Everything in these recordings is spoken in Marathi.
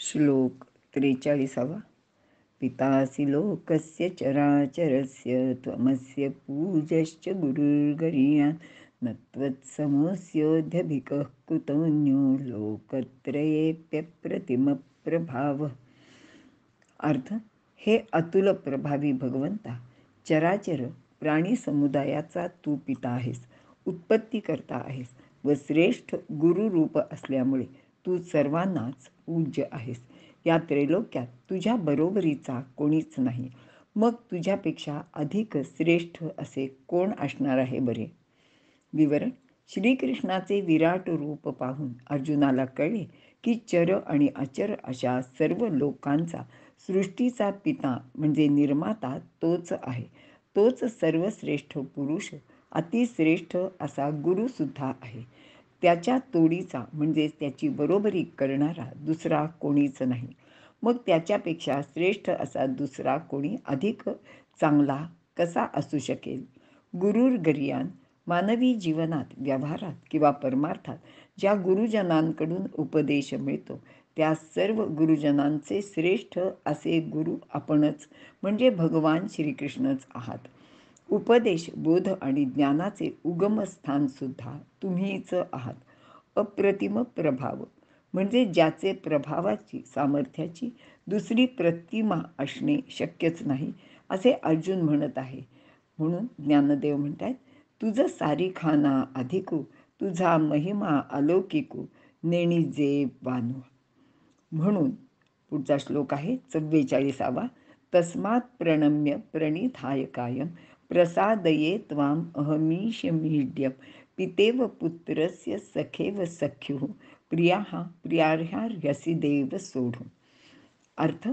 श्लोक 43. पितासि लोकस्य चराचरस्य त्वमस्य पूजश्च गुरुर्गरीयान् न त्वत्समोऽस्योऽध्यभिकः कुतोऽन्यो लोकत्रयेऽप्यप्रतिमप्रभावः. अर्थ, हे अतुल प्रभावी भगवंता, चराचर प्राणी समुदायाचा तू पिता आहेस, उत्पत्ती करता आहेस व श्रेष्ठ गुरुरूप असल्यामुळे तू सर्वांनाच पूज्य आहेस. या त्रैलोक्यात तुझ्या बरोबरीचा कोणीच नाही. मग तुझ्यापेक्षा अधिक श्रेष्ठ असे कोण असणार आहे बरे? विवरण. श्रीकृष्णाचे विराट रूप पाहून अर्जुनाला कळले की चर आणि अचर अशा सर्व लोकांचा सृष्टीचा पिता म्हणजे निर्माता तोच आहे. तोच सर्वश्रेष्ठ पुरुष, अतिश्रेष्ठ असा गुरुसुद्धा आहे. त्याच्या तोडीचा म्हणजे त्याची बरोबरी करणारा दुसरा कोणीच नाही. मग त्याच्यापेक्षा श्रेष्ठ असा दुसरा कोणी अधिक चांगला कसा असू शकेल? गुरुर्गरीयान, मानवी जीवनात, व्यवहारात किंवा परमार्थात ज्या गुरुजनांकडून उपदेश मिळतो त्या सर्व गुरुजनांचे श्रेष्ठ असे गुरु आपणच म्हणजे भगवान श्रीकृष्णच आहात. उपदेश, बोध आणि ज्ञानाचे उगमस्थानसुद्धा तुम्हीच आहात. अप्रतिम प्रभाव म्हणजे ज्याचे प्रभावाची, सामर्थ्याची दुसरी प्रतिमा असणे शक्यच नाही असे अर्जुन म्हणत आहे. म्हणून ज्ञानदेव म्हणतात, तुझं सारीखाना अधिकू, तुझा महिमा अलौकिकू, नेणी जे बानू. म्हणून पुढचा श्लोक आहे 44. तस्मात् प्रणम्य प्रणिधाय कायम प्रसादये त्वाम अहमीशमीड्यम पितेव पुत्रस्य सखेव सख्युः प्रियाः प्रियार्ह्यार्हसि देव सोढू. अर्थ,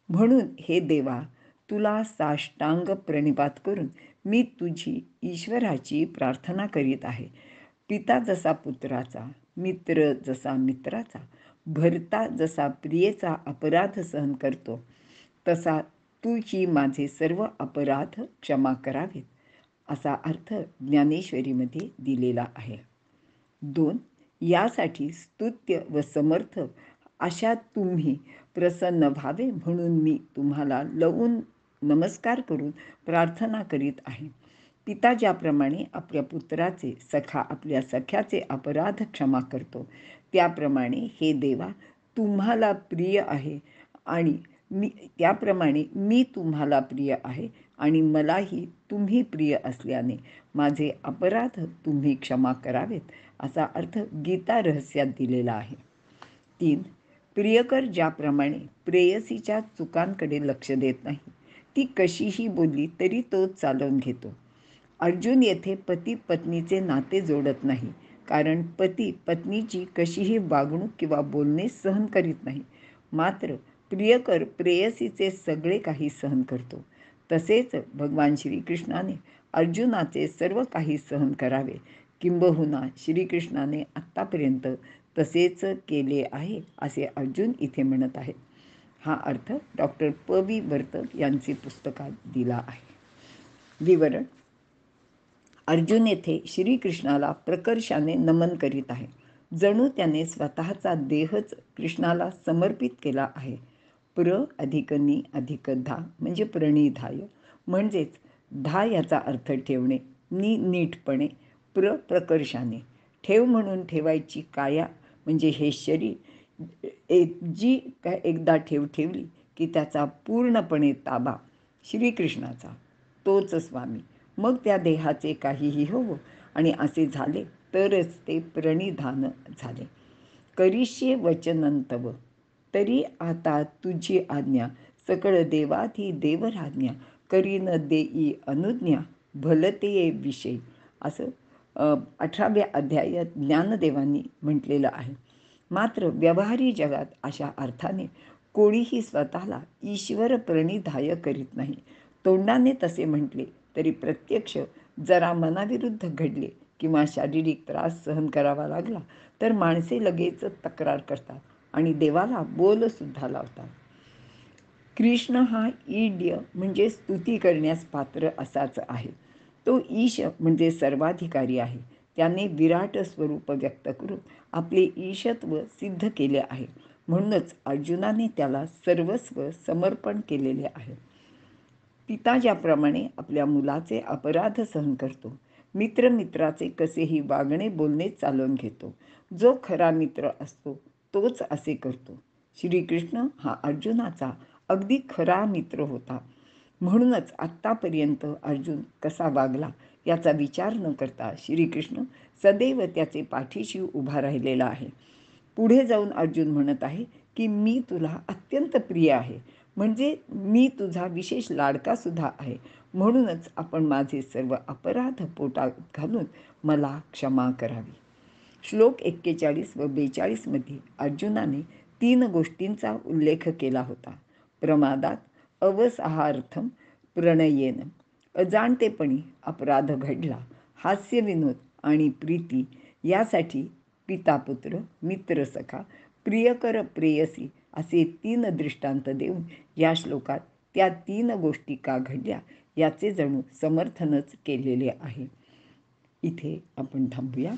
म्हणून हे देवा, तुला साष्टांग प्रणिपात करून मी तुझी ईश्वराची प्रार्थना करीत आहे. पिता जसा पुत्राचा, मित्र जसा मित्राचा, भर्ता जसा प्रियेचा अपराध सहन करतो, तसा तूही माझे सर्व अपराध क्षमा करावेत, असा अर्थ ज्ञानेश्वरीमध्ये दिलेला आहे. 2. यासाठी स्तुत्य व समर्थ अशा तुम्ही प्रसन्न व्हावे म्हणून मी तुम्हाला लवून नमस्कार करून प्रार्थना करीत आहे. पिता ज्याप्रमाणे आपल्या पुत्राचे, सखा आपल्या सख्याचे अपराध क्षमा करतो, त्याप्रमाणे हे देवा तुम्हाला प्रिय आहे आणि मी तुम्हाला प्रिय आहे आणि मलाही तुम्ही प्रिय असल्याने माझे अपराध तुम्ही क्षमा करावेत, असा अर्थ गीता रहस्यात दिलेला आहे. 3. प्रियकर ज्याप्रमाणे प्रेयसीच्या चुकांकडे लक्ष देत नाही, ती कशीही बोलली तरी तो चालवून घेतो. अर्जुन येथे पती पत्नीचे नाते जोडत नाही, कारण पती पत्नीची कशीही वागणूक किंवा बोलणे सहन करीत नाही. मात्र प्रियकर प्रेयसीचे सगळे काही सहन करतो. तसेच भगवान श्रीकृष्णाने अर्जुनाचे सर्व काही सहन करावे, किंबहुना श्रीकृष्णाने आत्तापर्यंत तसेच केले आहे, असे अर्जुन इथे म्हणत आहे. हा अर्थ डॉक्टर प.वी. वर्तक यांची पुस्तकात दिला आहे. विवरण. अर्जुन येथे श्रीकृष्णाला प्रकर्षाने नमन करीत आहे, जणू त्याने स्वतःचा देहच कृष्णाला समर्पित केला आहे. प्र अधिक नि अधिक धा म्हणजे प्रणिधाय, म्हणजेच धा याचा अर्थ ठेवणे, नि नीटपणे, प्रकर्षाने ठेव म्हणून ठेवायची काया म्हणजे हे शरीर, जी एकदा ठेवली की त्याचा पूर्णपणे ताबा श्रीकृष्णाचा, तोच स्वामी. मग त्या देहाचे काहीही होवो आणि असे झाले तरच ते प्रणिधान झाले. करिष्ये वचनं तव, तरी आता तुझी आज्ञा, सकळ देवाधी देवराज्ञा, करीन देई अनुज्ञा, भलते विषय, असं 18व्या अध्यायात ज्ञानदेवांनी म्हटलेलं आहे. मात्र व्यवहारी जगात अशा अर्थाने कोणीही स्वतःला ईश्वर प्रणिधाय करीत नाही. तोंडाने तसे म्हटले तरी प्रत्यक्ष जरा मनाविरुद्ध घडले किंवा शारीरिक त्रास सहन करावा लागला तर माणसे लगेच तक्रार करतात आणि देवाला बोलसुद्धा लावतात. कृष्ण हा ईड्य म्हणजे स्तुती करण्यास पात्र असाच आहे. तो ईश म्हणजे सर्वाधिकारी आहे. त्याने विराट स्वरूप व्यक्त करून आपले ईशत्व सिद्ध केले आहे. म्हणूनच अर्जुनाने त्याला सर्वस्व समर्पण केलेले आहे. पिता ज्याप्रमाणे आपल्या मुलाचे अपराध सहन करतो, मित्र मित्राचे कसेही वागणे बोलणे चालवून घेतो, जो खरा मित्र असतो तोच असे करतो. श्रीकृष्ण हा अर्जुनाचा अगदी खरा मित्र होता. म्हणूनच आत्तापर्यंत अर्जुन कसा वागला याचा विचार न करता श्रीकृष्ण सदैव त्याचे पाठीशी उभा राहिलेला आहे. पुढे जाऊन अर्जुन म्हणत आहे की मी तुला अत्यंत प्रिय आहे, म्हणजे मी तुझा विशेष लाडका सुद्धा आहे. म्हणूनच आपण माझे सर्व अपराध पोटात घालून मला क्षमा करावी. श्लोक 41 व 42 मध्ये अर्जुनाने 3 गोष्टींचा उल्लेख केला होता. प्रमादात, अवसाहार्थम, प्रणयेन. अजाणतेपणी अपराध घडला, हास्यविनोद आणि प्रीती यासाठी पितापुत्र, मित्रसखा, प्रियकर प्रेयसी असे 3 दृष्टांत देऊन या श्लोकात त्या 3 गोष्टी का घडल्या याचे जणू समर्थनच केलेले आहे. इथे आपण थांबूया.